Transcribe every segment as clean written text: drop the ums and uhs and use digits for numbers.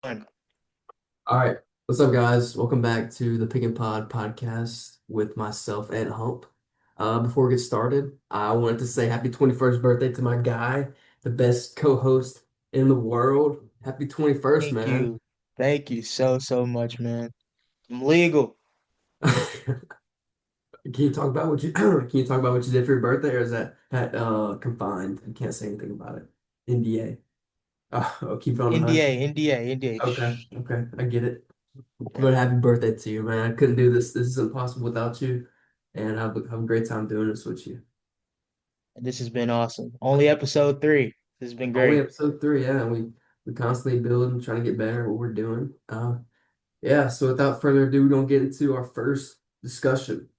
Fine. All right. What's up, guys? Welcome back to the Pick and Pod podcast with myself and Hump. Before we get started, I wanted to say happy 21st birthday to my guy, the best co-host in the world. Happy 21st, Thank man. you. Thank you so much, man. I'm legal. Can you talk about what you can you talk about what you did for your birthday, or is that confined? You can't say anything about it. NDA. I'll keep it on the hush. NDA, NDA, NDA. Okay, Shh. okay, I get it. Yeah. But happy birthday to you, man. I couldn't do this. This is impossible without you. And have a great time doing this with you. This has been awesome. Only episode 3. This has been Only great. episode 3, yeah. And we constantly build and trying to get better at what we're doing. Yeah, so without further ado, we're gonna get into our first discussion.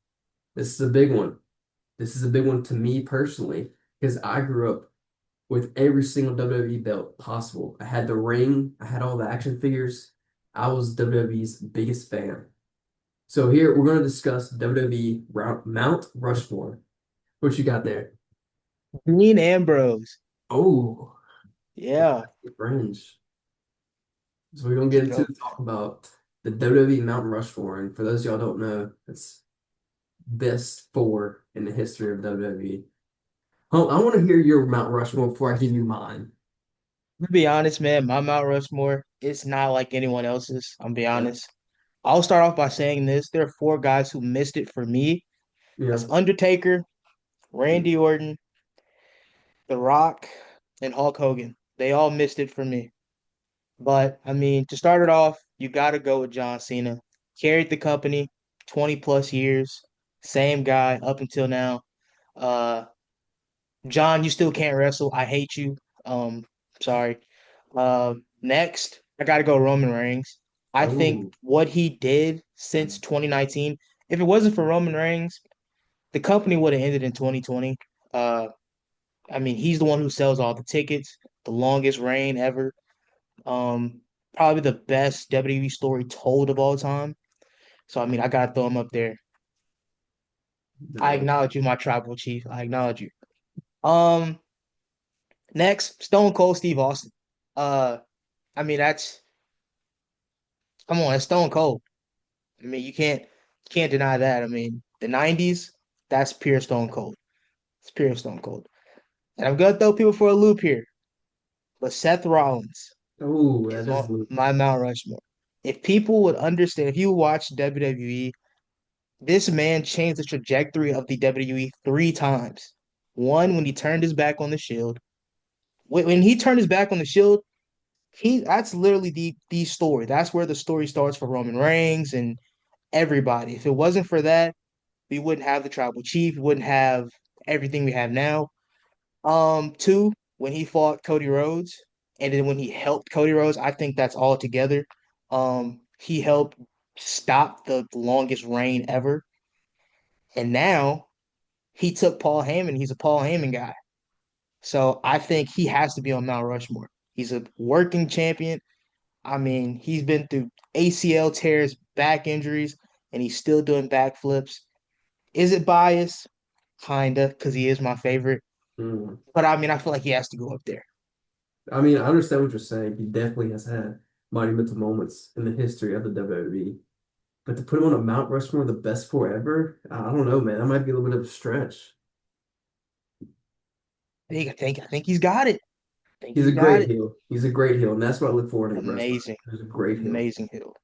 This is a big one. This is a big one to me personally, because I grew up with every single WWE belt possible. I had the ring, I had all the action figures. I was WWE's biggest fan. So here we're going to discuss WWE Mount Rushmore. What you got there? Dean Ambrose. Oh, Yeah. fringe. So we're gonna Let's get into go. talk about the WWE Mount Rushmore. And for those of y'all don't know, it's best four in the history of WWE. Oh, I want to hear your Mount Rushmore before I give you mine. To be honest, man, my Mount Rushmore, it's not like anyone else's. I'm be Yeah, honest. I'll start off by saying this. There are 4 guys who missed it for me. yeah. That's Undertaker, Randy Orton, The Rock, and Hulk Hogan. They all missed it for me. But I mean, to start it off, you got to go with John Cena. Carried the company 20 plus years, same guy up until now. Uh, John, you still can't wrestle. I hate you. Sorry. Next, I got to go Roman Reigns. I think Oh, what he did since 2019, if it wasn't for Roman Reigns, the company would have ended in 2020. Uh, I mean, he's the one who sells all the tickets, the longest reign ever. Um, Probably the best WWE story told of all time. So I mean, I gotta throw him up there. I no. acknowledge you, my tribal chief. I acknowledge you. Um, Next, Stone Cold Steve Austin. Uh, I mean that's come on, it's Stone Cold. I mean, you can't deny that. I mean, the '90s, that's pure Stone Cold. It's pure Stone Cold. And I'm gonna throw people for a loop here, but Seth Rollins Oh, is that on is Luke. my Mount Rushmore. If people would understand, if you watch WWE, this man changed the trajectory of the WWE 3 times. One, when he turned his back on the Shield. When he turned his back on the Shield, he that's literally the story. That's where the story starts for Roman Reigns and everybody. If it wasn't for that, we wouldn't have the Tribal Chief, we wouldn't have everything we have now. Two, when he fought Cody Rhodes, and then when he helped Cody Rhodes, I think that's all together. He helped stop the longest reign ever, and now he took Paul Heyman. He's a Paul Heyman guy. So I think he has to be on Mount Rushmore. He's a working champion. I mean, he's been through ACL tears, back injuries, and he's still doing backflips. Is it biased? Kinda, because he is my favorite. Mm. But I mean, I feel like he has to go up there. I mean, I understand what you're saying. He definitely has had monumental moments in the history of the WWE. But to put him on a Mount Rushmore, the best four ever, I don't know, man. That might be a little bit of a stretch. I think he's got it. I think He's a he's got great it. heel. He's a great heel, and that's what I look forward to in wrestling. Amazing. He's a great heel. Amazing hill.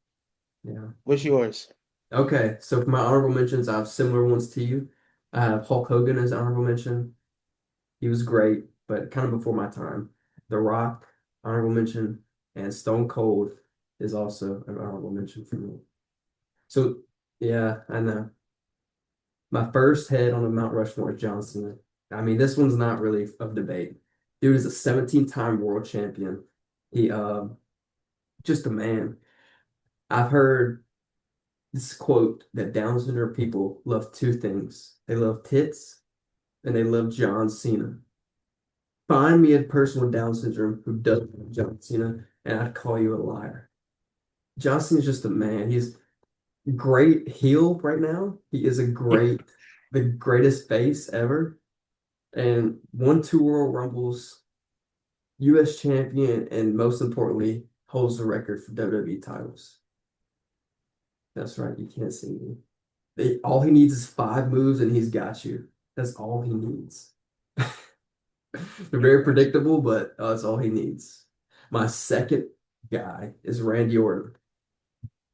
Yeah. What's yours? Okay, so for my honorable mentions, I have similar ones to you. I have Hulk Hogan as honorable mention. He was great, but kind of before my time. The Rock, honorable mention, and Stone Cold is also an honorable mention for me. So, yeah, I know. My first head on the Mount Rushmore is John Cena. I mean, this one's not really of debate. Dude is a 17-time world champion. He just a man. I've heard this quote that Down syndrome people love two things. They love tits and they love John Cena. Find me a person with Down syndrome who doesn't love John Cena, and I'd call you a liar. John Cena's just a man. He's great heel right now. He is the greatest face ever, and won two Royal Rumbles, U.S. champion, and most importantly, holds the record for WWE titles. That's right, you can't see me. All he needs is 5 moves and he's got you. That's all he needs. They're very predictable, but that's all he needs. My second guy is Randy Orton.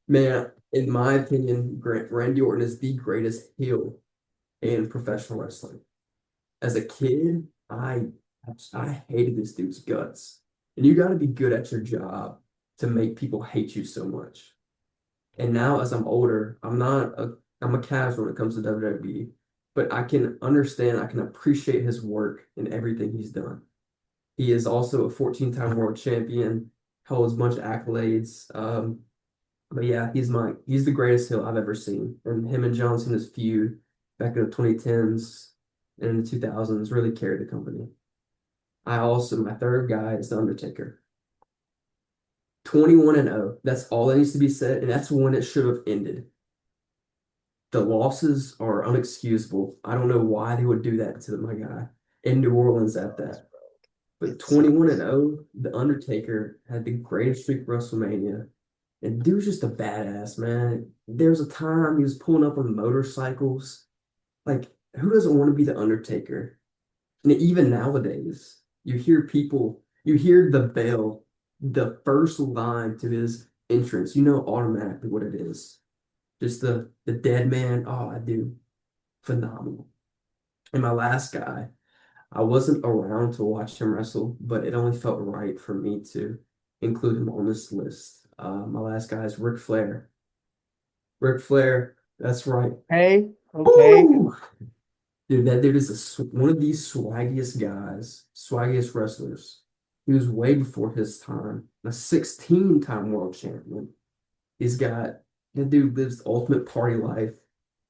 Man, in my opinion, Randy Orton is the greatest heel in professional wrestling. As a kid, I hated this dude's guts. And you got to be good at your job to make people hate you so much. And now, as I'm older, I'm a casual when it comes to WWE, but I can understand, I can appreciate his work and everything he's done. He is also a 14-time world champion, holds a bunch of accolades. But yeah, he's the greatest heel I've ever seen. And him and John Cena's feud back in the 2010s and in the 2000s really carried the company. My third guy is The Undertaker. 21 and 0. That's all that needs to be said, and that's when it should have ended. The losses are unexcusable. I don't know why they would do that to my guy in New Orleans at that. But It 21 and sucks. 0, The Undertaker had the greatest streak of WrestleMania. And dude was just a badass, man. There was a time he was pulling up on motorcycles. Like, who doesn't want to be The Undertaker? And even nowadays, you hear the bell, the first line to his entrance, you know automatically what it is. Just the dead man. Oh, I do. Phenomenal. And my last guy, I wasn't around to watch him wrestle, but it only felt right for me to include him on this list. My last guy is Ric Flair. Ric Flair, that's right. Hey, okay. Woo! Dude, that dude is one of the swaggiest guys, swaggiest wrestlers. He was way before his time, a 16-time world champion. He's got that dude lives the ultimate party life.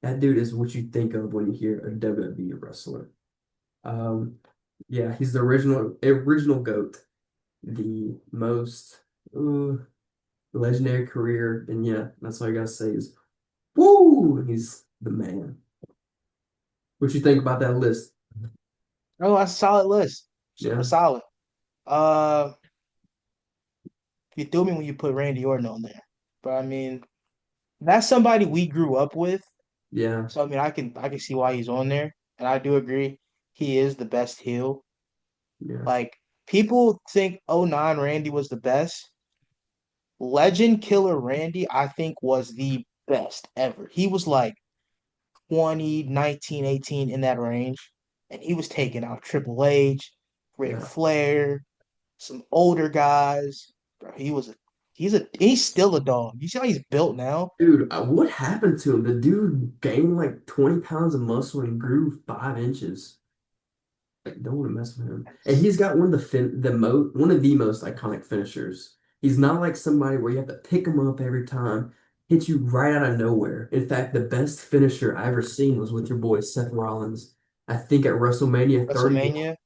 That dude is what you think of when you hear a WWE wrestler. Um, yeah, he's the original GOAT, the most legendary career, and yeah, that's all I gotta say is woo! He's the man. What you think about that list? Oh, that's a solid list. Super Yeah, solid. You threw me when you put Randy Orton on there. But I mean, that's somebody we grew up with. yeah, So I mean, I can see why he's on there. And I do agree, he is the best heel. yeah, Like people think '09 Randy was the best. Legend Killer Randy, I think, was the best ever. He was like 20, 19, 18 in that range. And he was taking out Triple H, Ric yeah. Flair, some older guys. Bro, he's still a dog. You see how he's built now? Dude, what happened to him? The dude gained like 20 pounds of muscle and grew 5 inches. Like, don't want to mess with him. And he's got one of the most iconic finishers. He's not like somebody where you have to pick him up every time, hit you right out of nowhere. In fact, the best finisher I ever seen was with your boy Seth Rollins. I think at WrestleMania 31. WrestleMania.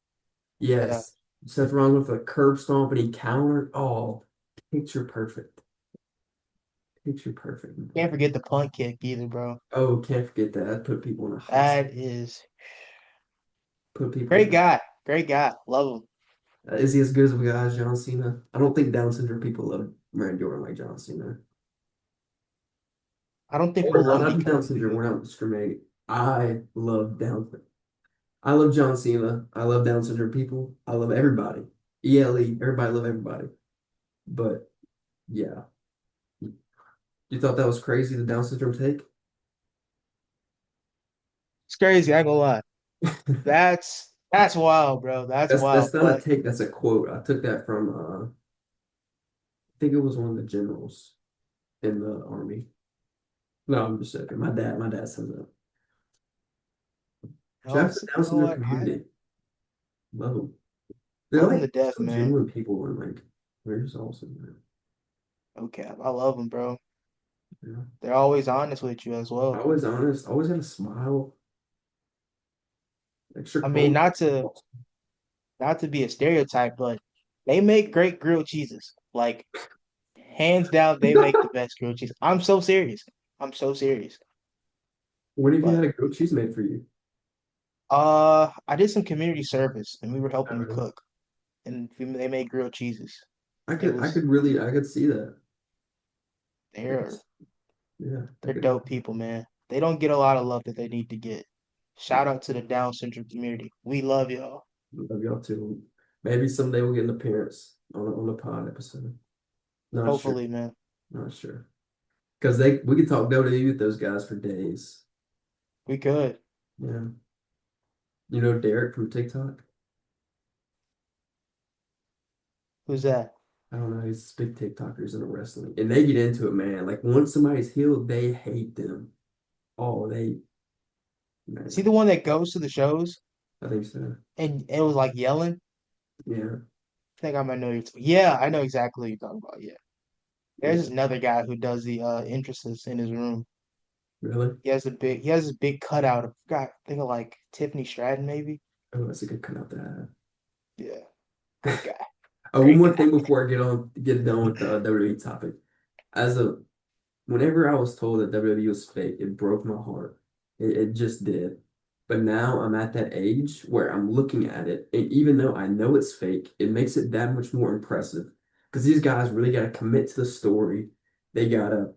Yeah. Yes. Seth Rollins with a curb stomp and he countered. Oh, picture perfect. Picture perfect, Can't man. forget the punt kick either, bro. Oh, can't forget that. That put people in a hot That spot. is Put people great in. guy. Great guy. Love him. Is he as good as a guy as John Cena? I don't think Down syndrome people love Randy Orton like John Cena. I don't think Or people love him not because Down syndrome. We're not discriminating. I love Down. I love John Cena. I love Down syndrome people. I love everybody. ELE. Everybody love everybody. But yeah, you thought that was crazy, the Down syndrome take? it's crazy. I ain't gonna lie. That's wild, bro. That's wild. That's not a But take. That's a quote. I took that from I think it was one of the generals in the army. No, I'm just joking. My dad says that. Shout out to the you Down know syndrome what? I community. Love them. They're love him to like death, so man. genuine people and like they're just awesome, man. Okay, I love him, bro. Yeah. They're always honest with you as well. Always honest, always got a smile, extra I mean, calm. not to be a stereotype, but they make great grilled cheeses. Like hands down, they make the best grilled cheese. I'm so serious. I'm so serious. When have you But had a grilled cheese made for you? I did some community service and we were helping them Uh, cook, and they made grilled cheeses. It I was really I could see that. I could, they're yeah, I they're could dope people, man. They don't get a lot of love that they need to get. Shout out to the Down syndrome community. We love y'all. love y'all too. Maybe someday we'll get an appearance on the pod episode. Not sure. Hopefully, man. Not sure. Because they we could talk WWE with those guys for days. We could. Yeah. You know Derek from TikTok? Who's that? I don't know. He's big TikTokers in the wrestling. And they get into it, man. Like once somebody's healed, they hate them. Oh, they Is he man. the one that goes to the shows I think so. and it was like yelling? Yeah. I think I might know you. Yeah, I know exactly what you're talking about. Yeah. There's Yeah. another guy who does the entrances in his room. Really? He has this big cutout of God, I think of like Tiffany Stratton maybe. Oh, that's a good cut out that. Yeah. Great guy. Oh, one Great more guy. thing before I get done with the WWE topic. As a Whenever I was told that WWE was fake, it broke my heart. It just did. But now I'm at that age where I'm looking at it, and even though I know it's fake, it makes it that much more impressive. Because these guys really got to commit to the story. They got to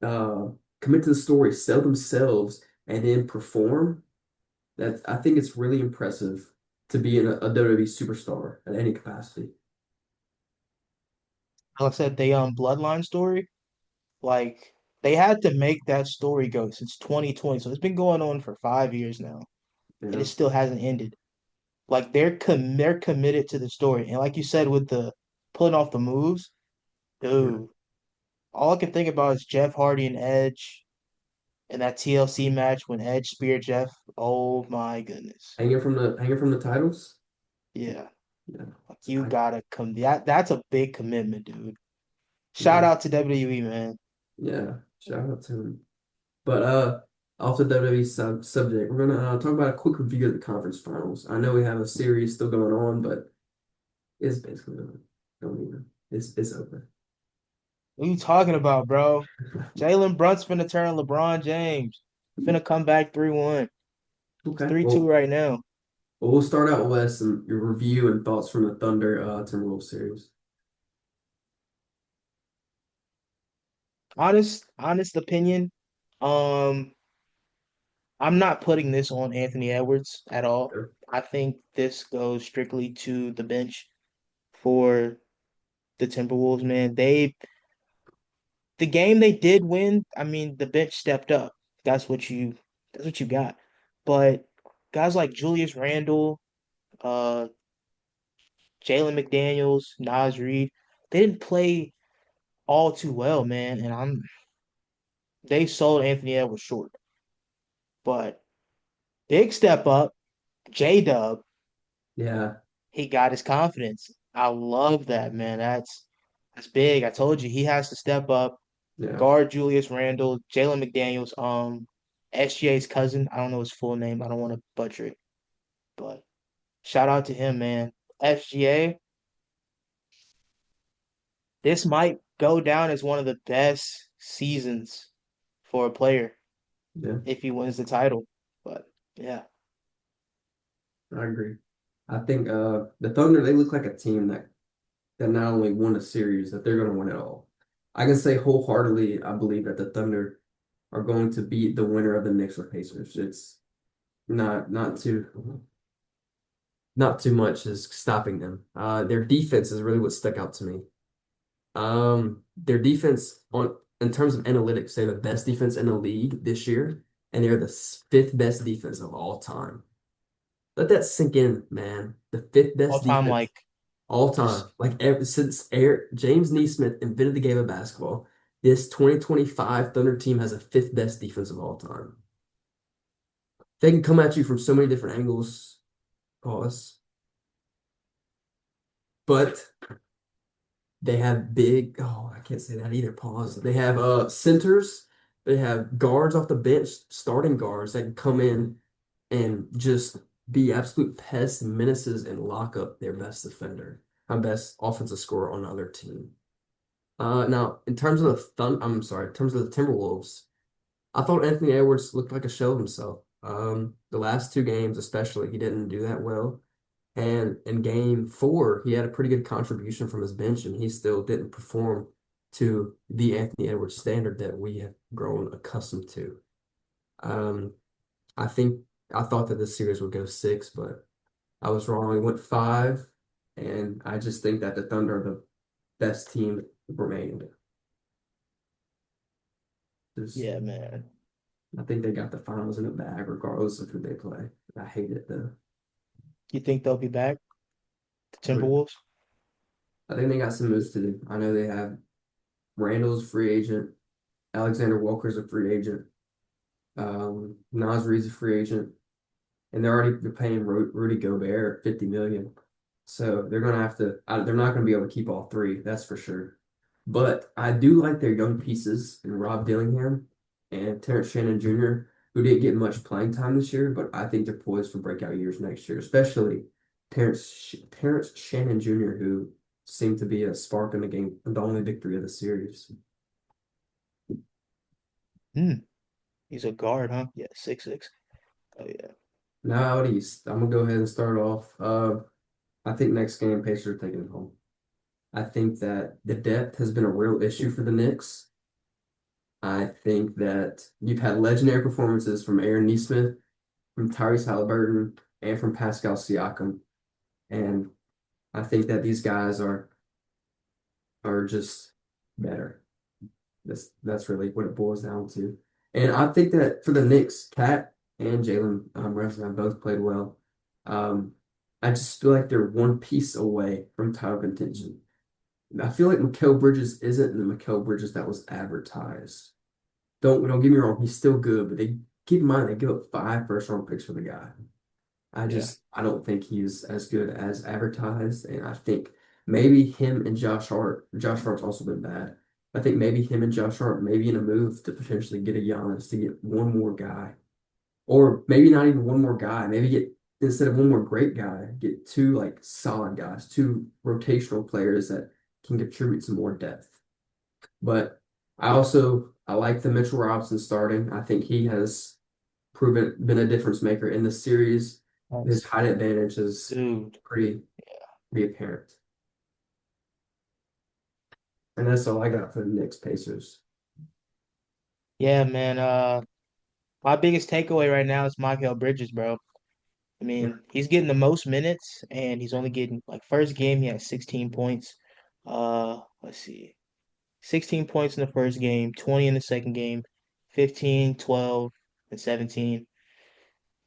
uh, commit to the story, sell themselves, and then perform. That I think it's really impressive to be in a WWE superstar at any capacity. Like I said, the Bloodline story, like they had to make that story go since 2020. So it's been going on for 5 years now, and it Yeah, still hasn't ended. Like they're committed to the story. And like you said with the pulling off the moves, yeah. dude, all I can think about is Jeff Hardy and Edge and that TLC match when Edge speared Jeff. Oh my goodness. Hanging from the titles. Yeah. Yeah, Like you I, gotta come that's a big commitment, dude. Shout yeah, out to WWE, man. yeah. Shout out to him. But off the WWE subject, we're gonna talk about a quick review of the conference finals. I know we have a series still going on, but it's basically over. Don't even. It's over. What you talking about, bro? Jalen Brunson's finna turn LeBron James. Finna come back 3-1. It's Okay. 3-2 right now. Well, we'll start out with some your review and thoughts from the Thunder Timberwolves series. Honest opinion. Um, I'm not putting this on Anthony Edwards at all. Sure. I think this goes strictly to the bench for the Timberwolves, man. The game they did win, I mean, the bench stepped up. That's what you that's what you got. But guys like Julius Randle, uh, Jalen McDaniels, Nas Reed, they didn't play all too well, man. And they sold Anthony Edwards short. But big step up, J Dub, Yeah, he got his confidence. I love that, man. That's big. I told you he has to step up, yeah, guard Julius Randle, Jalen McDaniels, SGA's cousin. I don't know his full name. I don't want to butcher it, but shout out to him, man. SGA, this might go down as one of the best seasons for a player yeah. if he wins the title. But yeah, I agree. I think the Thunder they look like a team that not only won a series, that they're going to win it all. I can say wholeheartedly, I believe that the Thunder are going to beat the winner of the Knicks or Pacers. It's not too much is stopping them. Their defense is really what stuck out to me. Their defense on in terms of analytics, they're the best defense in the league this year, and they're the fifth best defense of all time. Let that sink in, man. The fifth all best time defense like all just time. Like ever since James Neesmith invented the game of basketball, this 2025 Thunder team has a fifth best defense of all time. They can come at you from so many different angles, pause, but they have big, oh, I can't say that either, pause. They have centers, they have guards off the bench, starting guards that can come in and just be absolute pests, menaces, and lock up their best defender, best offensive scorer on the other team. Now, in terms of in terms of the Timberwolves, I thought Anthony Edwards looked like a shell of himself. The last two games, especially, he didn't do that well. And in game four, he had a pretty good contribution from his bench, and he still didn't perform to the Anthony Edwards standard that we have grown accustomed to. Um, I think I thought that this series would go six, but I was wrong. We went five, and I just think that the Thunder are the best team remaining. Just, Yeah, man. I think they got the finals in the bag, regardless of who they play. I hate it though. You think they'll be back, the But Timberwolves? I think they got some moves to do. I know they have Randall's free agent, Alexander Walker's a free agent, Nasri's a free agent, and they're paying Rudy Gobert 50 million. So they're gonna have to. They're not gonna be able to keep all three. That's for sure. But I do like their young pieces in Rob Dillingham and Terrence Shannon Jr., who didn't get much playing time this year, but I think they're poised for breakout years next year, especially Terrence Shannon Jr., who seemed to be a spark in the game, the only victory of the series. Hmm. He's a guard, huh? Yeah, 6'6". Oh yeah. Now out east, I'm gonna go ahead and start off. I think next game Pacers are taking it home. I think that the depth has been a real issue for the Knicks. I think that you've had legendary performances from Aaron Nesmith, from Tyrese Halliburton, and from Pascal Siakam. And I think that these guys are just better. That's really what it boils down to. And I think that for the Knicks, Cat and Jalen Brunson have both played well. Um, I just feel like they're one piece away from title contention. I feel like Mikal Bridges isn't the Mikal Bridges that was advertised. Don't get me wrong, he's still good, but they keep in mind they give up 5 first-round picks for the guy. Yeah. I don't think he's as good as advertised, and I think maybe him and Josh Hart. Josh Hart's also been bad. I think maybe him and Josh Hart maybe in a move to potentially get a Giannis to get one more guy, or maybe not even one more guy. Maybe get instead of one more great guy, get two like solid guys, two rotational players that can contribute some more depth. But I like the Mitchell Robinson starting. I think he has proven been a difference maker in the series. His Nice. height advantage is Dude. pretty apparent. And that's all I got for the Knicks Pacers. Yeah, man. My biggest takeaway right now is Mikal Bridges, bro. I Yeah. mean, he's getting the most minutes, and he's only getting like first game he had 16 points. Let's see, 16 points in the first game, 20 in the second game, 15, 12, and 17.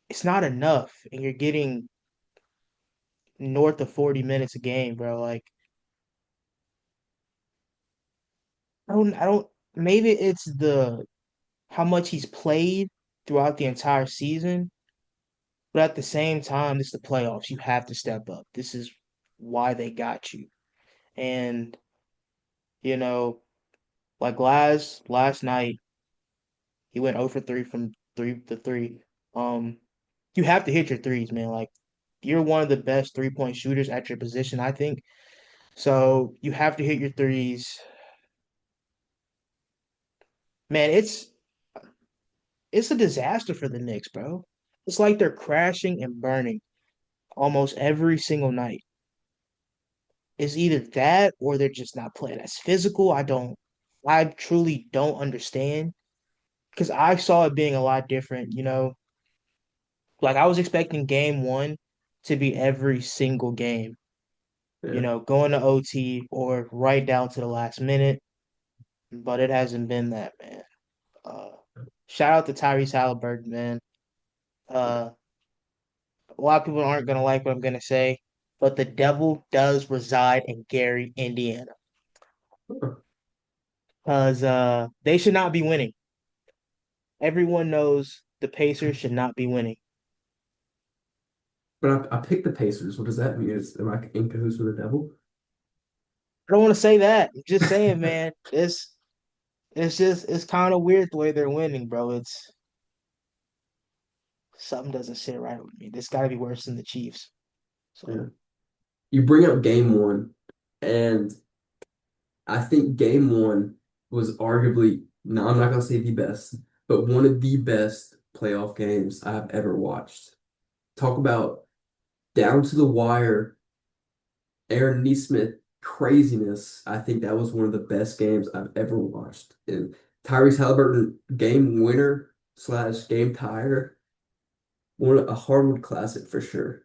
It's not enough, and you're getting north of 40 minutes a game, bro. Like, I don't. Maybe it's the how much he's played throughout the entire season, but at the same time, it's the playoffs. You have to step up. This is why they got you. And you know, like last night, he went 0 for 3 from 3 to 3. Um, you have to hit your threes, man. Like you're one of the best 3-point shooters at your position, I think. So you have to hit your threes. Man, it's a disaster for the Knicks, bro. It's like they're crashing and burning almost every single night. It's either that or they're just not playing as physical. I truly don't understand because I saw it being a lot different, you know. Like I was expecting game one to be every single game, you Yeah. know, going to OT or right down to the last minute, but it hasn't been that, man. Uh, Shout out to Tyrese Halliburton, man. Uh, a lot of people aren't gonna like what I'm gonna say, but the devil does reside in Gary, Indiana, because they should not be winning. Everyone knows the Pacers should not be winning. But I picked the Pacers. What does that mean? Am I in cahoots with the devil? I don't want to say that. I'm just saying, man. It's kind of weird the way they're winning, bro. It's something doesn't sit right with me. This got to be worse than the Chiefs. Yeah. So You bring up game one, and I think game one was arguably, no, I'm not gonna say the best, but one of the best playoff games I've ever watched. Talk about down to the wire, Aaron Neesmith craziness. I think that was one of the best games I've ever watched. And Tyrese Halliburton game winner slash game tire, a hardwood classic for sure.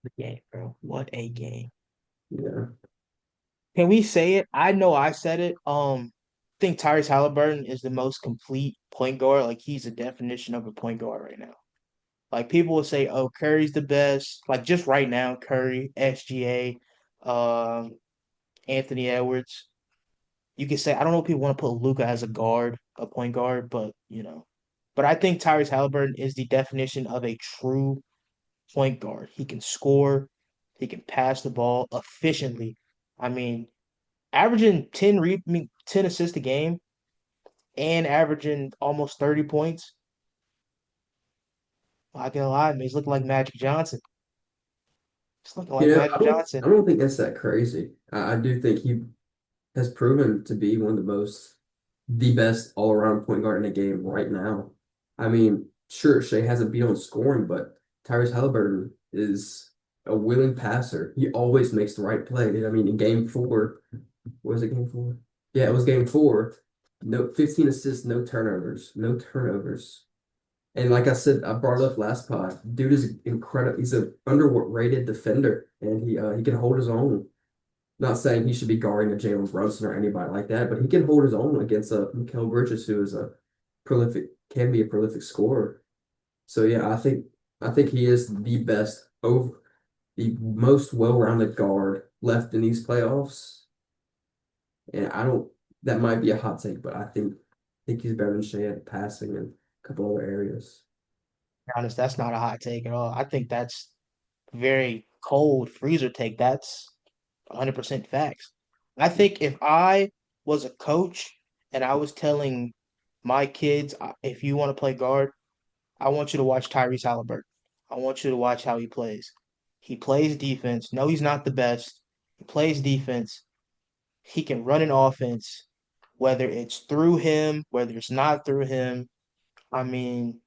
The game, bro. What a game. Yeah. Can we say it? I know I said it. I think Tyrese Halliburton is the most complete point guard. Like he's the definition of a point guard right now. Like people will say, "Oh, Curry's the best." Like just right now, Curry, SGA, um, Anthony Edwards. You can say I don't know if people want to put Luca as a guard, a point guard, but But I think Tyrese Halliburton is the definition of a true point guard. He can score, he can pass the ball efficiently. I mean, averaging 10 assists a game and averaging almost 30 points. Not gonna lie, man, he's looking like Magic Johnson. He's looking like I Magic don't Johnson. I don't think that's that crazy. I do think he has proven to be one of the best all around point guard in the game right now. I mean, sure, Shea hasn't beat on scoring, but Tyrese Halliburton is a willing passer. He always makes the right play. I mean, in game four, what was it game four? Yeah, it was game four. No, 15 assists, no turnovers, no turnovers. And like I said, I brought it up last pod. Dude is incredible. He's an underrated defender, and he can hold his own. Not saying he should be guarding a Jalen Brunson or anybody like that, but he can hold his own against a Mikal Bridges, who is a can be a prolific scorer. So yeah, I think he is the most well-rounded guard left in these playoffs. And I don't that might be a hot take, but I think he's better than Shea at passing and a couple other areas. To be honest, that's not a hot take at all. I think that's very cold freezer take. That's 100% facts. I think if I was a coach and I was telling my kids, if you want to play guard, I want you to watch Tyrese Halliburton. I want you to watch how he plays. He plays defense. No, he's not the best. He plays defense. He can run an offense, whether it's through him, whether it's not through him. I mean,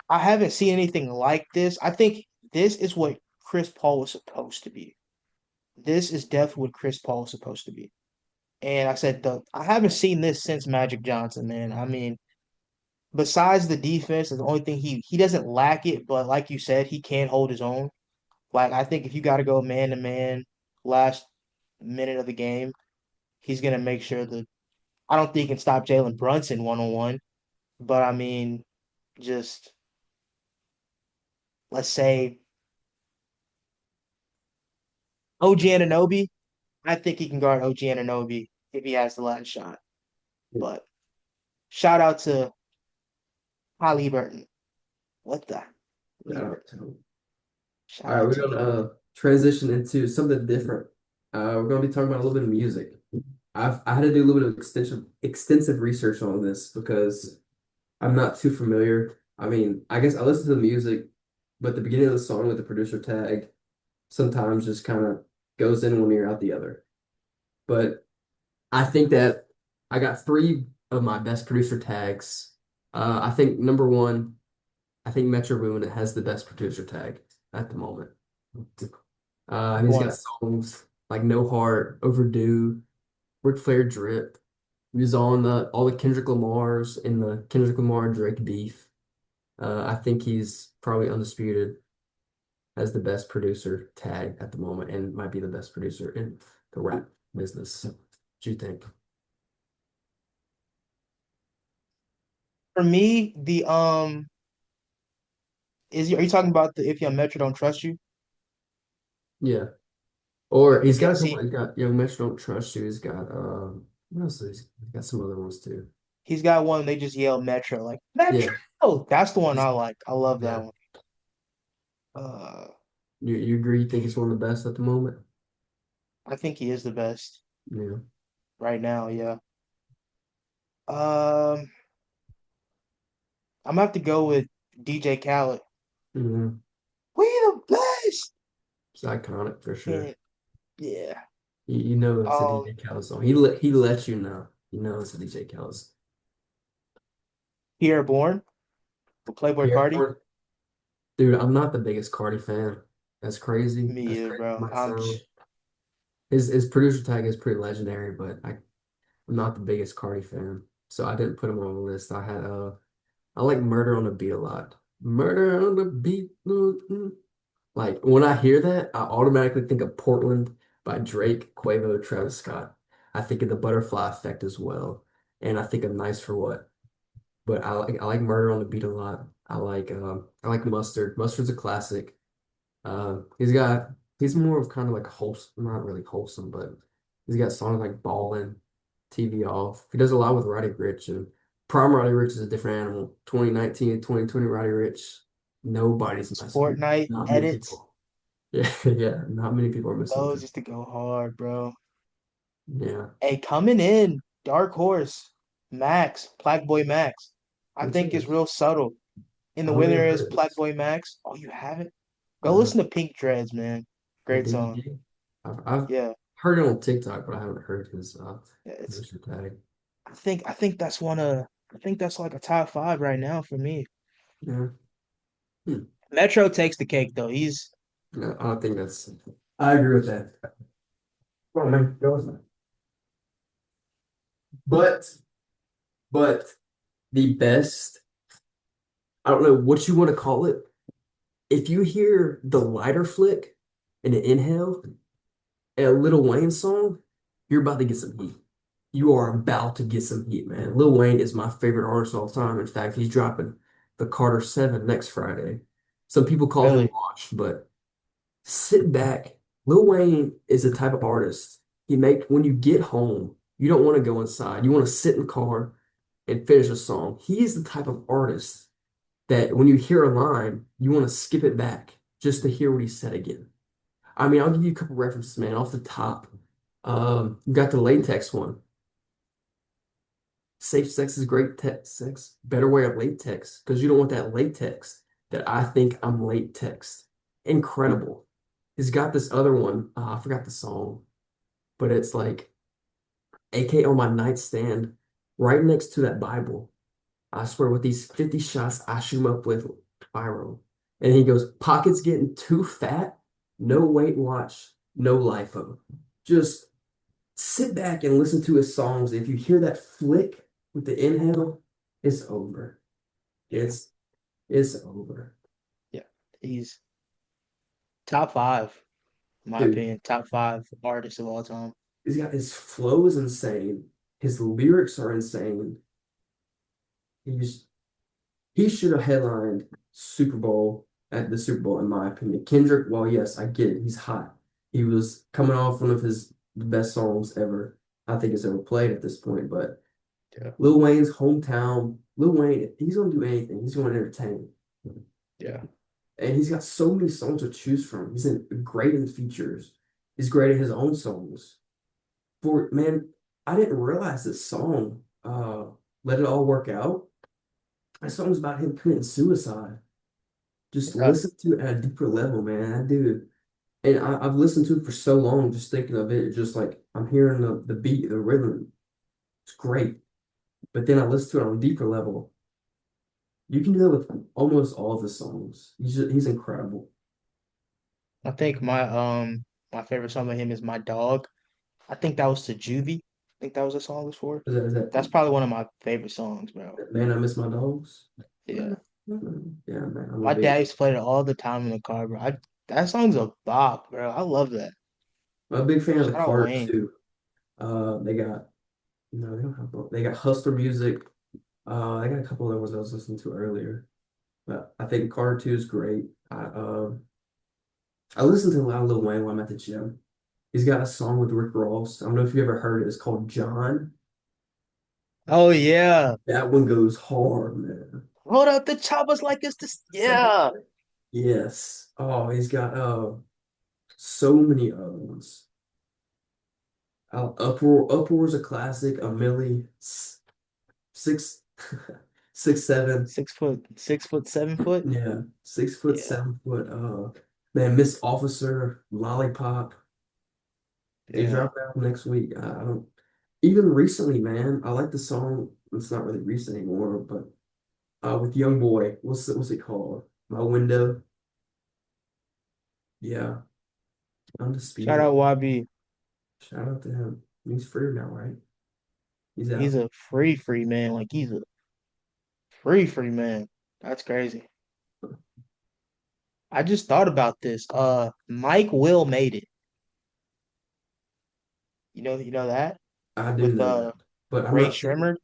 I haven't seen anything like this. I think this is what Chris Paul was supposed to be. This is definitely what Chris Paul was supposed to be. And I said, I haven't seen this since Magic Johnson, man. I mean, besides the defense, is the only thing he doesn't lack it, but like you said, he can hold his own. Like I think if you got to go man to man last minute of the game, he's gonna make sure that I don't think he can stop Jalen Brunson 1-on-1, but I mean, just let's say OG Anunoby, I think he can guard OG Anunoby if he has the last shot. But shout out to Halliburton. What the Shout out Halliburton? to him. Shout All right, out we're to gonna him. transition into something different. We're gonna be talking about a little bit of music. I had to do a little bit of extensive research on this because I'm not too familiar. I mean, I guess I listen to the music, but the beginning of the song with the producer tag sometimes just kind of goes in one ear out the other. But I think that I got three of my best producer tags. I think number one, I think Metro Boomin has the best producer tag at the moment. He's got One. songs like No Heart, Overdue, Ric Flair Drip. He was on all the Kendrick Lamar's in the Kendrick Lamar Drake beef. I think he's probably undisputed as the best producer tag at the moment and might be the best producer in the rap business. What do you think? For me, the are you talking about the If Young Metro Don't Trust You? Yeah. Or he's got Yeah, a couple. see, He's got Young Mitch Don't Trust You. He's got what else? He's got some other ones too. he's got one they just yell Metro like Yeah. Metro. Oh, that's the one I He's- like. I love that Yeah. one. Uh, You agree? You think it's one of the best at the moment? I think he is the best Yeah. right now. Yeah. Um, I'm gonna have to go with DJ Khaled. Hmm. We the best. It's iconic for sure. And yeah. You know it's a Um, DJ Khaled song. He lets you know. You know it's a DJ Khaled song. Pierre Bourne, Playboy Pierre Cardi. Horn. Dude, I'm not the biggest Cardi fan. That's crazy. Me That's either, crazy for bro. my sound. His producer tag is pretty legendary, but I'm not the biggest Cardi fan. So I didn't put him on the list. I like Murder on the Beat a lot. Murder on the Beat. Like when I hear that, I automatically think of Portland by Drake, Quavo, Travis Scott. I think of the Butterfly Effect as well, and I think of Nice for What. But I like Murder on the Beat a lot. I like Mustard. Mustard's a classic. He's more of kind of like wholesome, not really wholesome, but he's got songs like Ballin', TV Off. He does a lot with Roddy Ricch, and Prime Roddy Ricch is a different animal. 2019 2020 Roddy Ricch, nobody's messing with. Fortnite Not many edits. people. Yeah, yeah, not many people are messing with Those it. used to go hard, bro. Yeah. Hey, coming in, Dark Horse, Max, Black Boy Max. I What's think it's this? real subtle. In I the don't even winner is heard of Black this. Boy Max. Oh, you haven't? Go No, listen to Pink Dreads, man. the Great song. DVD. I've Yeah, heard it on TikTok, but I haven't heard his yeah, it's. producer tag. I think that's one of. I think that's like a top five right now for me. Yeah. Hmm. Metro takes the cake though. He's No, I don't think that's. I agree with that. Come on, man. Go with that. But but the best, I don't know what you want to call it. If you hear the lighter flick and the inhale and a Lil Wayne song, you're about to get some heat. You are about to get some heat, man. Lil Wayne is my favorite artist of all time. In fact, he's dropping the Carter 7 next Friday. Some people call him really. washed, but sit back. Lil Wayne is the type of artist when you get home, you don't want to go inside. You want to sit in the car and finish a song. He's the type of artist that when you hear a line, you want to skip it back just to hear what he said again. I mean, I'll give you a couple references, man, off the top. You got the latex one. Safe sex is great sex. Better wear latex because you don't want that latex that I think I'm latex. Incredible. He's got this other one. I forgot the song, but it's like AK on my nightstand right next to that Bible. I swear, with these 50 shots, I shoot him up with Pyro. And he goes, pockets getting too fat, no Weight Watch, no lipo. Just sit back and listen to his songs. If you hear that flick with the inhale, it's over. It's it's over. Yeah, he's top five, in my Dude, opinion. Top five artists of all time. his flow is insane. His lyrics are insane. He's He should have headlined Super Bowl at the Super Bowl, in my opinion. Kendrick, well, yes, I get it. He's hot. He was coming off one of his best songs ever, I think it's ever played at this point. But Yeah, Lil Wayne's hometown, Lil Wayne, he's gonna do anything. He's gonna entertain. yeah. And he's got so many songs to choose from. Great in features. He's great at his own songs. For man, I didn't realize this song, Let It All Work Out. That song's about him committing suicide. Just Yeah. listen to it at a deeper level, man. I do. And I've listened to it for so long, just thinking of it, just like I'm hearing the beat, the rhythm. It's great. But then I listen to it on a deeper level. You can do that with almost all of the songs. He's incredible. I think my favorite song by him is My Dog. I think that was to Juvie. I think that was the song was for. Is that That's probably one of my favorite songs, bro. Man, I Miss My Dogs? Yeah. Yeah, man. I'm a My big dad used to play it all the time in the car, bro. That song's a bop, bro. I love that. I'm a big fan of the Shout out Carter Wayne. too. They got no, they don't have they got Hustler Music. They got a couple of ones I was listening to earlier. But I think Carter 2 is great. I listen to a lot of Lil Wayne when I'm at the gym. He's got a song with Rick Ross. I don't know if you ever heard it. It's called John. Oh yeah. That one goes hard, man. Hold up, the choppers like it's this. Second. Yeah. Yes. Oh, he's got so many other ones. Uproar's a classic. A Millie, six, 6'7". 6 foot, 6 foot, 7 foot. Yeah, 6 foot, Yeah. 7 foot. Man, Miss Officer, Lollipop. They Yeah. drop out next week. I don't even recently, man. I like the song. It's not really recent anymore, but with Young Boy. What's it called? My Window. Yeah, Shout Undisputed. out YB. Shout out to him. He's free now, right? He's He's out. a free man. Like he's a free man. That's crazy. I just thought about this. Mike Will made it. You know that I do with know that, but I'm Ray not sure. Shrimmer.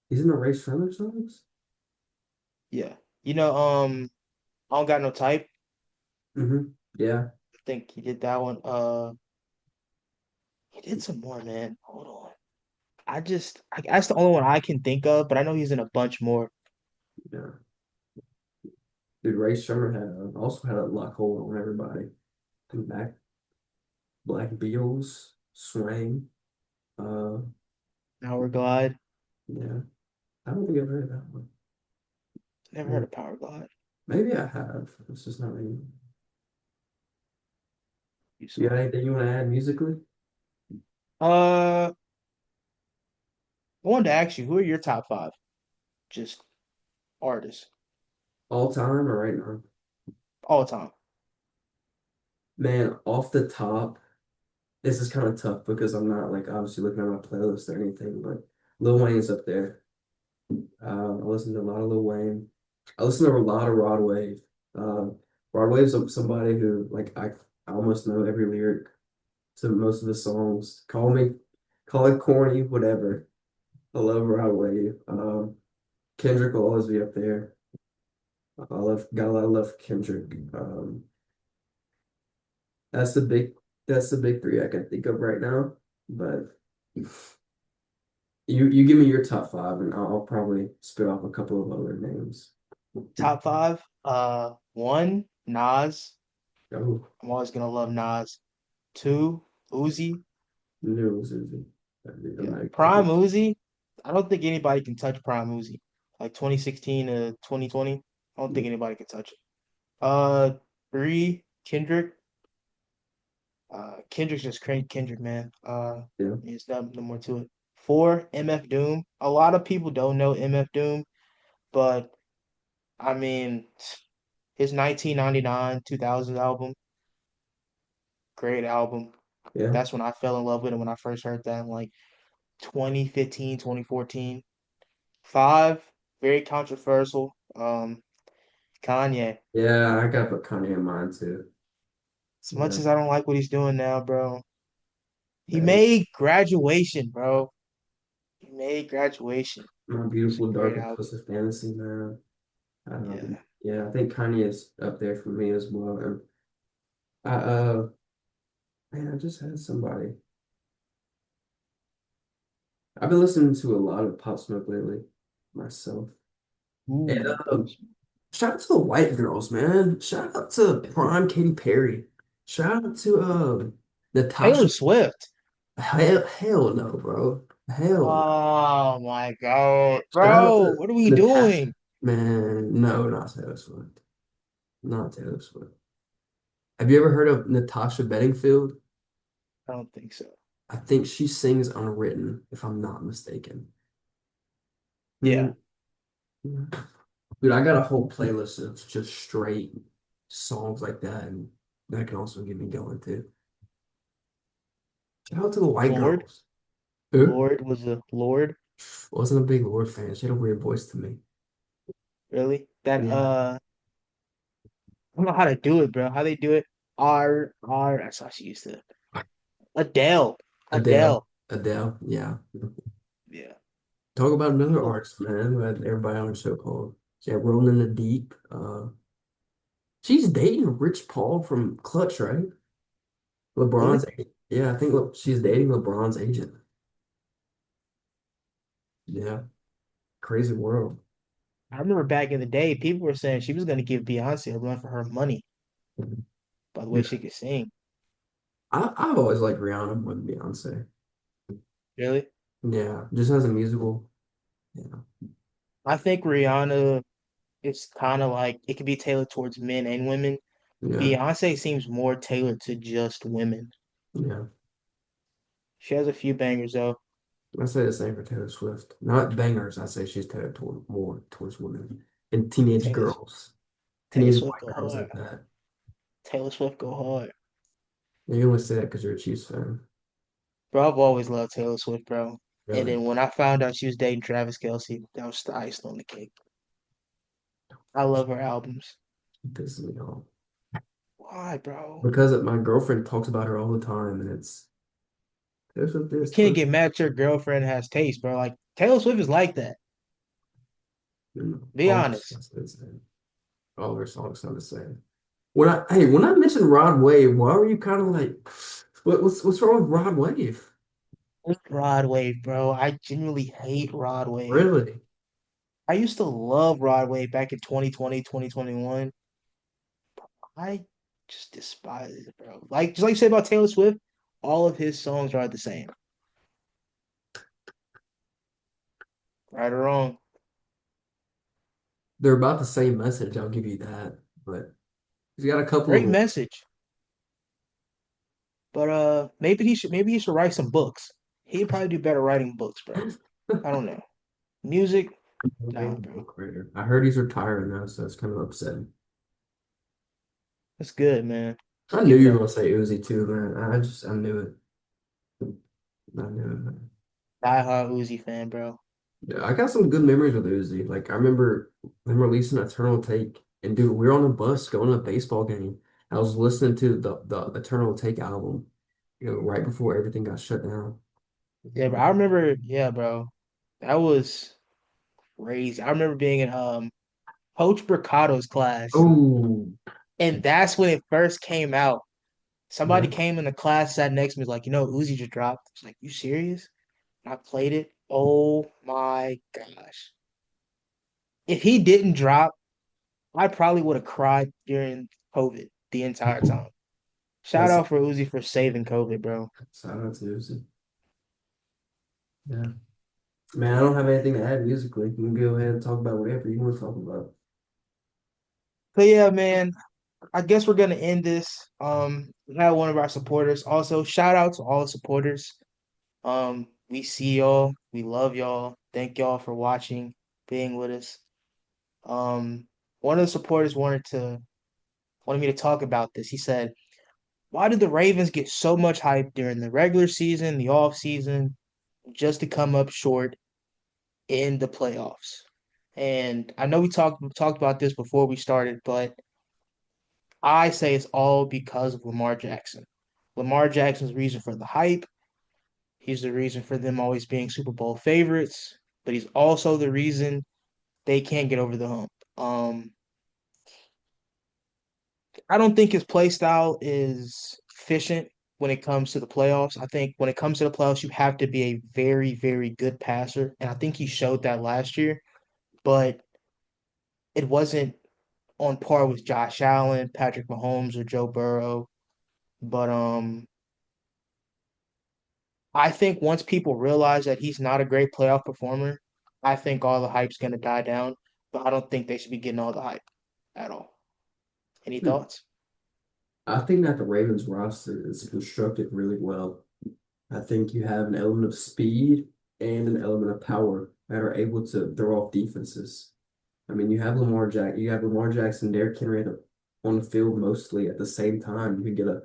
He's in the Race Runner songs. Yeah. You know, I don't got no type. Yeah, I think he did that one. He did some more, man. Hold on. That's the only one I can think of, but I know he's in a bunch more. yeah. Dude, Ray Sherman had also had a lock hold on everybody. And Black Beals, Swang. Uh, Power Glide. yeah. I don't think I've heard that one. Never heard Yeah. of Power Glide. Maybe I have. It's just not me. You You saw. got anything you want to add musically? I wanted to ask you, who are your top five? Just artists All time or right now? all time. Man, off the top, this is kind of tough because I'm not like obviously looking at my playlist or anything, but Lil Wayne's up there. I listen to a lot of Lil Wayne. I listen to a lot of Rod Wave. Uh, Rod Wave's somebody who like I almost know every lyric to most of the songs. Call it corny, whatever. I love Rod Wave. Kendrick will always be up there. Got a lot of love for Kendrick. That's the big that's the big three I can think of right now. But you give me your top five, and I'll probably spit off a couple of other names. Top five. One, Nas. Oh, I'm always gonna love Nas. Two, Uzi. knew it was Uzi. Yeah, Prime Uzi. I don't think anybody can touch Prime Uzi. Like 2016 to 2020. I don't think anybody can touch it. Three, Kendrick. Kendrick's just crazy Kendrick, man. Yeah, There's no more to it. Four, MF Doom. A lot of people don't know MF Doom, but I mean, his 1999, 2000 album, great album. yeah, That's when I fell in love with him when I first heard that in like 2015, 2014. Five, very controversial. Kanye. yeah. I got to put Kanye in mine too. As much Yeah, as I don't like what he's doing now, bro, he that made graduation, bro. He made graduation. My It's Beautiful a great Dark and album. Twisted Fantasy, man. Yeah. Yeah, I think Kanye is up there for me as well. And I man, I just had somebody. I've been listening to a lot of Pop Smoke lately myself. And Ooh, shout out to the white girls, man. Shout out to Prime Katy Perry. Shout out to Taylor Natasha. Swift. Hell no, bro. Hell no. Oh my God, Shout out bro, to what are we Natasha. doing? Man, no, not Taylor Swift. Not Taylor Swift. Have you ever heard of Natasha Bedingfield? I don't think so. I think she sings Unwritten, if I'm not mistaken. Yeah, Hmm. Dude, I got a whole playlist of just straight songs like that, and that can also get me going too. Shout out to the white Lord, girls. Who? Lord was a Lord, Wasn't a big Lord fan. She had a weird voice to me. really? That Yeah. I don't know how to do it, bro. How they do it? R. That's how she used to. Adele, Adele. Adele. Adele. Yeah. Yeah. Talk about another Oh, artist, man, who had everybody on the show called. She had Rolling in the Deep. She's dating Rich Paul from Clutch, right? really? LeBron's. Yeah, I think she's dating LeBron's agent. Yeah. Crazy world. I remember back in the day, people were saying she was going to give Beyonce a run for her money by the way Yeah. she could sing. I've always liked Rihanna more than Beyonce. Really? Yeah, just as a musical. Yeah, I think Rihanna is kind of like it could be tailored towards men and women. yeah, Beyonce seems more tailored to just women. yeah, She has a few bangers though. I say the same for Taylor Swift. Not bangers. I say she's tailored toward more towards women and teenage Taylor girls, Taylor teenage Swift white go girls hard. at that. Taylor Swift go hard. And you only say that because you're a Chiefs fan, Bro, I've always loved Taylor Swift, bro. And really. then when I found out she was dating Travis Kelce, that was the icing on the cake. I love her albums. It pisses me off Why, bro? because my girlfriend talks about her all the time, and it's Taylor Swift You this, can't Taylor get Swift. mad at your girlfriend has taste, bro. Like Taylor Swift is like that. Be All her honest. songs sound the same. All her songs sound the same. When I mentioned Rod Wave, why were you kind of like, what's wrong with Rod Wave? Hate Rod Wave, bro. I genuinely hate Rod Wave. Really? I used to love Rod Wave back in 2020, 2021. I just despise it, bro. Like just like you said about Taylor Swift, all of his songs are the same. Right or wrong. They're about the same message, I'll give you that. But he's got a couple Great of message. But maybe he should write some books. He'd probably do better writing books, bro. I don't know. Music, nah, bro. book writer. I heard he's retiring now, so it's kind of upsetting. That's good, man. I Just knew keep it you were up. gonna say Uzi too, man. I knew it. I knew it, man. Die hard Uzi fan, bro. Yeah, I got some good memories with Uzi. Like I remember them releasing Eternal Take, and dude, we were on a bus going to a baseball game. I was listening to the Eternal Take album, right before everything got shut down. Yeah, bro. I remember, yeah, bro. That was crazy. I remember being in Coach Bricato's class, Oh, and that's when it first came out. Somebody yeah. came in the class, sat next to me, was like, Uzi just dropped. I was like, you serious? And I played it. Oh my gosh. If he didn't drop, I probably would have cried during COVID the entire time. Shout That's out for Uzi for saving COVID, bro. shout out to Uzi. Yeah. Man, I don't have anything to add musically. You can go ahead and talk about whatever you want to talk about. But yeah, man, I guess we're gonna end this. We had one of our supporters. Also, shout out to all the supporters. We see y'all. We love y'all. Thank y'all for watching, being with us. One of the supporters wanted me to talk about this. He said, "Why did the Ravens get so much hype during the regular season, the off season, just to come up short in the playoffs?" And I know we talked about this before we started, but I say it's all because of Lamar Jackson. Lamar Jackson's the reason for the hype. He's the reason for them always being Super Bowl favorites, but he's also the reason they can't get over the hump. I don't think his play style is efficient when it comes to the playoffs. I think when it comes to the playoffs, you have to be a very, very good passer. And I think he showed that last year, but it wasn't on par with Josh Allen, Patrick Mahomes, or Joe Burrow. But I think once people realize that he's not a great playoff performer, I think all the hype's gonna die down. But I don't think they should be getting all the hype at all. Any Hmm. thoughts? I think that the Ravens roster is constructed really well. I think you have an element of speed and an element of power that are able to throw off defenses. I mean, you have Lamar Jackson, Derrick Henry on the field mostly at the same time. You can get a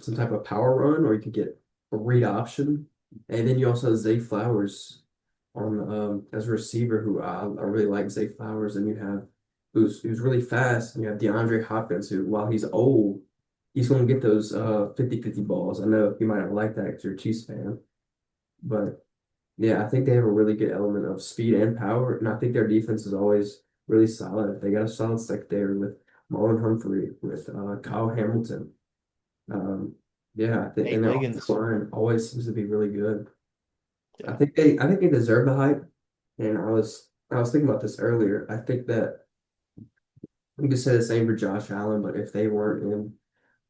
some type of power run, or you could get a read option, and then you also have Zay Flowers on as a receiver who I really like Zay Flowers, and you have who's really fast, and you have DeAndre Hopkins who while he's old, he's going to get those 50-50 balls. I know you might not like that because you're a Chiefs fan, but yeah, I think they have a really good element of speed and power, and I think their defense is always really solid. They got a solid secondary with Marlon Humphrey, with Kyle Hamilton. Um, yeah, I think, Nate and their offensive Wiggins. line always seems to be really good. Yeah, I think they deserve the hype. And I was thinking about this earlier. I think that you could say the same for Josh Allen, but if they weren't in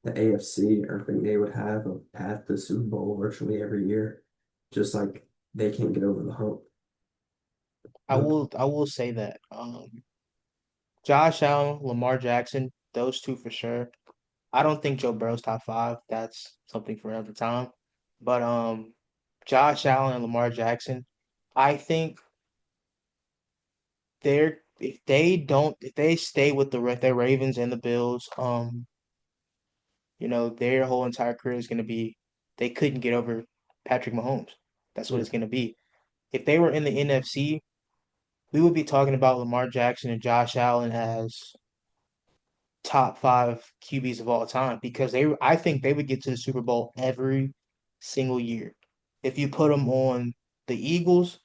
the AFC, I think they would have a path to Super Bowl virtually every year, just like they can't get over the hump. But I will say that. Josh Allen, Lamar Jackson, those two for sure. I don't think Joe Burrow's top five. That's something for another time. But Josh Allen and Lamar Jackson, I think if they stay with their Ravens and the Bills, their whole entire career is gonna be they couldn't get over Patrick Mahomes. That's what Yeah, it's gonna be. If they were in the NFC, we would be talking about Lamar Jackson and Josh Allen as top five QBs of all time because I think they would get to the Super Bowl every single year. If you put them on the Eagles,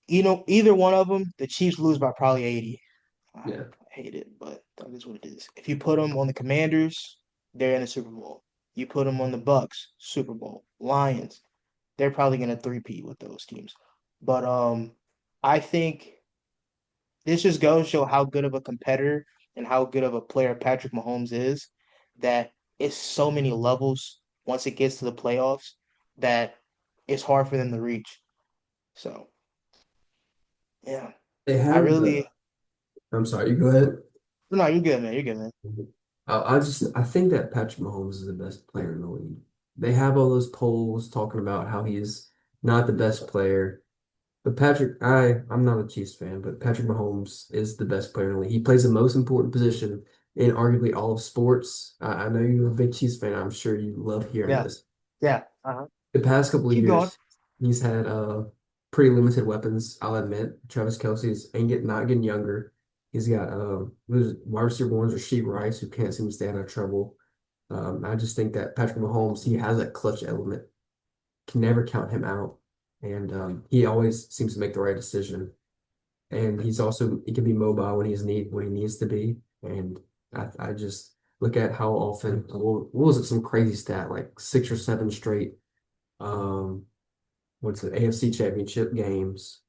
either one of them, the Chiefs lose by probably 80. I yeah. hate it, but that is what it is. If you put them on the Commanders, they're in the Super Bowl. You put them on the Bucks, Super Bowl. Lions, they're probably gonna three-peat with those teams. But I think this just goes to show how good of a competitor and how good of a player Patrick Mahomes is. That it's so many levels once it gets to the playoffs that it's hard for them to reach. So yeah, They I have the. really I'm sorry. You go ahead. no, you're good, man. You're good, man. I think that Patrick Mahomes is the best player in the league. They have all those polls talking about how he's not the best player. But I'm not a Chiefs fan, but Patrick Mahomes is the best player in the league. He plays the most important position in arguably all of sports. I know you're a big Chiefs fan. I'm sure you love hearing Yeah, this. yeah. Uh-huh. The past couple of Keep going. years, he's had pretty limited weapons, I'll admit. Travis Kelce's not getting younger. He's got wide receiver ones, Rasheed Rice, who can't seem to stay out of trouble. I just think that Patrick Mahomes, he has that clutch element. Can never count him out. And he always seems to make the right decision. And he can be mobile when he needs to be. And I just look at how often what was it, some crazy stat, like 6 or 7 straight um what's it, AFC championship games.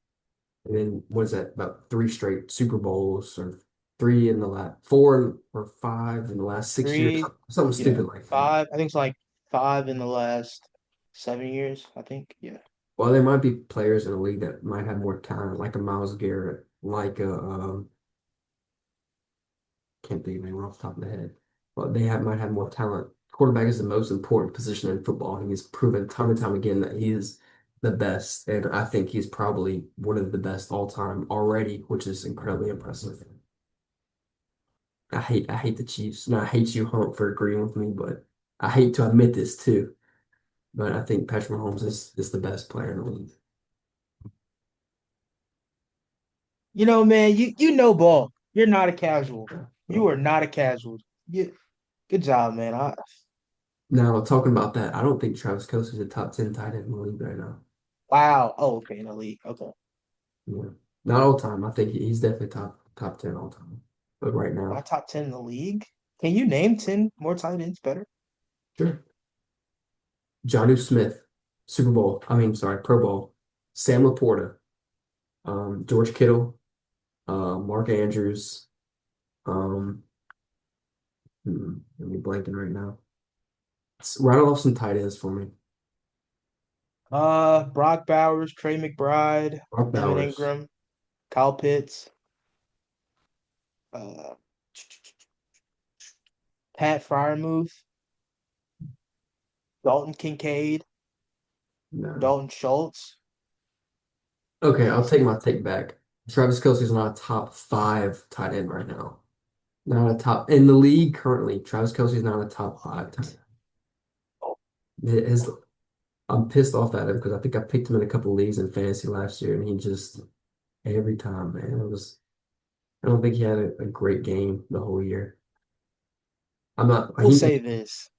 And then what is that, about 3 straight Super Bowls or 4 or 5 in the last 6 years, Three, something yeah, stupid like that. five. I think it's like five in the last 7 years. I think. Yeah. Well, there might be players in the league that might have more talent, like a Miles Garrett, like a can't think of anyone off the top of the head, but might have more talent. Quarterback is the most important position in football. He's proven time and time again that he is the best, and I think he's probably one of the best all time already, which is incredibly impressive. I hate the Chiefs, and I hate you, Hunt, for agreeing with me, but I hate to admit this too. But I think Patrick Mahomes is the best player in the league. Man, you know ball. You're not a casual. You Well, are not a casual. Good job, man. now talking about that, I don't think Travis Kelce is a top 10 tight end in the league right now. Wow. Oh, okay, in the league. Okay. Yeah. Not all time. I think he's definitely top 10 all time. But right Not now, top 10 in the league. Can you name 10 more tight ends better? sure. Jonnu Smith, Super Bowl. I mean, sorry, Pro Bowl. Sam Laporta, George Kittle, Mark Andrews. Um, Let me blanking right now. Rattle off some tight ends for me. Brock Bowers, Trey McBride, Brock Evan Bowers. Ingram, Kyle Pitts, uh, Pat Fryermuth, Dalton Kincaid, No. Dalton Schultz. Okay, Let me I'll take see. my take back. Travis Kelce's not a top 5 tight end right now. Not a top in the league currently. Travis Kelce's not a top 5 tight Oh, end. I'm pissed off at him because I think I picked him in a couple leagues in fantasy last year, and he just every time, man, it was. I don't think he had a great game the whole year. I'm not. we'll say this.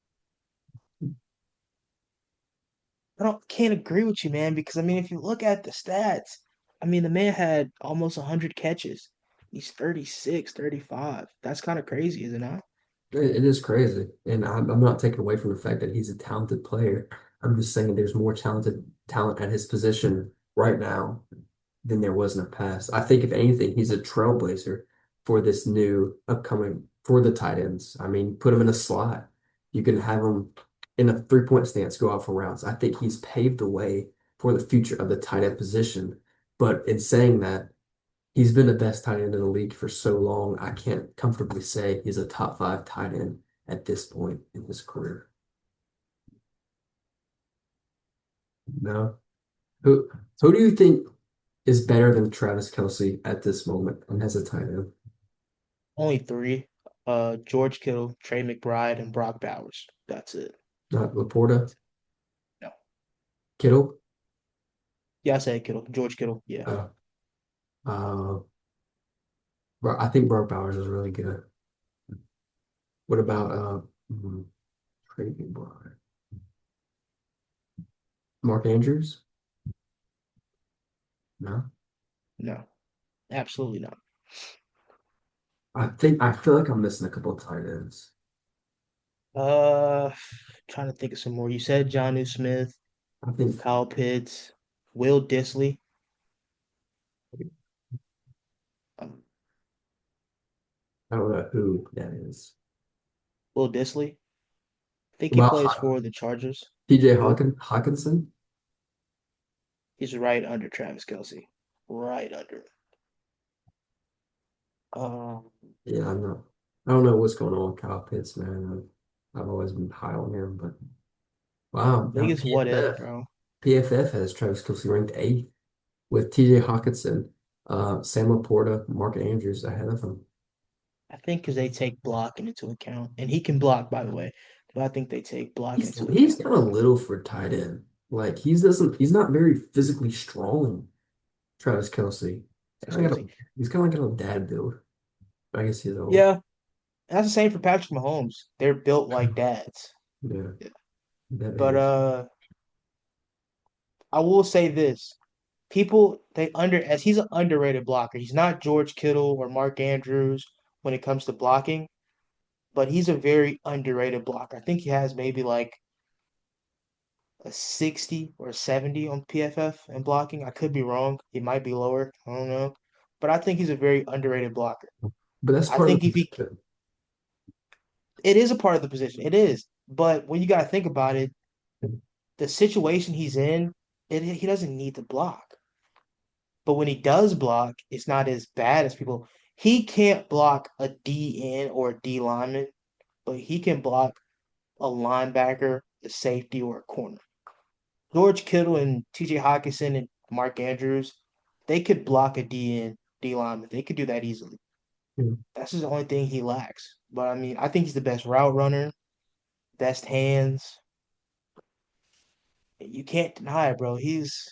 Can't agree with you, man, because I mean, if you look at the stats, I mean, the man had almost 100 catches. He's 36, 35. That's kind of crazy, is it not? It is crazy, and I'm not taking away from the fact that he's a talented player. I'm just saying there's more talented talent at his position right now than there was in the past. I think if anything, he's a trailblazer for this new upcoming for the tight ends. I mean, put him in a slot. You can have him in a 3-point stance, go out for routes. I think he's paved the way for the future of the tight end position. But in saying that, he's been the best tight end in the league for so long. I can't comfortably say he's a top 5 tight end at this point in his career. No. Who who do you think is better than Travis Kelsey at this moment and has a tight end? Only three. George Kittle, Trey McBride, and Brock Bowers. That's it. Not Laporta, No. Kittle? Yeah, I said Kittle. George Kittle. Yeah. Uh, uh, I think Brock Bowers is really good. What about Trey McBride? Mark Andrews? No. No. Absolutely not. I feel like I'm missing a couple of tight ends. Uh, trying to think of some more. You said Jonnu Smith, I think Kyle Pitts, Will Disley. Um, I don't know who that is. Will Disley. I think What he about plays for the Chargers. TJ Will. Hawkinson? He's right under Travis Kelsey. Right under him. Um, Yeah, I'm not. I don't know what's going on with Kyle Pitts, man. I've always been high on him, but wow. Now biggest what if, bro. PFF has Travis Kelce ranked eighth with TJ Hawkinson, Sam Laporta, Mark Andrews ahead of him. I think because they take blocking into account, and he can block, by the way. But I think they take blocking into He's account. kind of little for tight end. Like he's not very physically strong. Travis Kelce. Travis Kelsey. He's kind of like got a dad build. I guess he's old. Yeah, that's the same for Patrick Mahomes. They're built like dads. Yeah, Yeah. that But age. I will say this: people they under as he's an underrated blocker. He's not George Kittle or Mark Andrews when it comes to blocking, but he's a very underrated blocker. I think he has maybe like a 60 or 70 on PFF and blocking. I could be wrong. He might be lower. I don't know. But I think he's a very underrated blocker. But that's I part of think the if he position. it is a part of the position. It is. But when you got to think about it, the situation he's in, he doesn't need to block. But when he does block, it's not as bad as people. He can't block a DN or a D lineman, but he can block a linebacker, a safety, or a corner. George Kittle and TJ Hawkinson and Mark Andrews, they could block a DN, D lineman. They could do that easily. That's just the only thing he lacks. But I mean, I think he's the best route runner, best hands. You can't deny it, bro. He's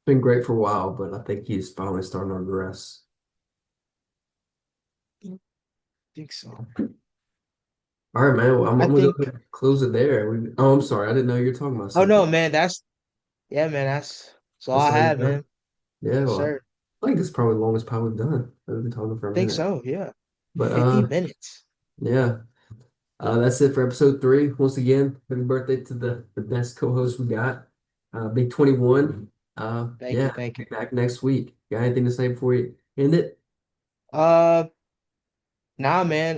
Been great for a while, but I think he's finally starting to regress. I think so. All right, man. Well, I I'm gonna go think ahead and close it there. Oh, I'm sorry. I didn't know you were talking about oh something. no, man, that's all That's I all you have, got? man. Yeah, Yes, well, sir. I think this is probably the longest pod we've done. We've been talking for a Think minute. so, yeah. But 50 minutes. yeah. That's it for episode 3. Once again, happy birthday to the best co-host we got. Big 21. Thank Yeah, you, thank be you. back next week. Got anything to say before you end it? Uh nah, man.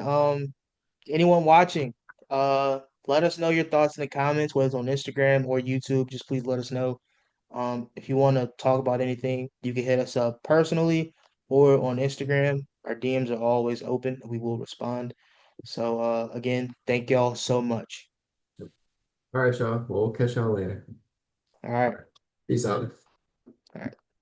Anyone watching, let us know your thoughts in the comments, whether it's on Instagram or YouTube. Just please let us know. If you want to talk about anything, you can hit us up personally or on Instagram. Our DMs are always open. We will respond. So again, thank y'all so much. All right, y'all. Well, we'll catch y'all later. All All right. right. Peace out. All right.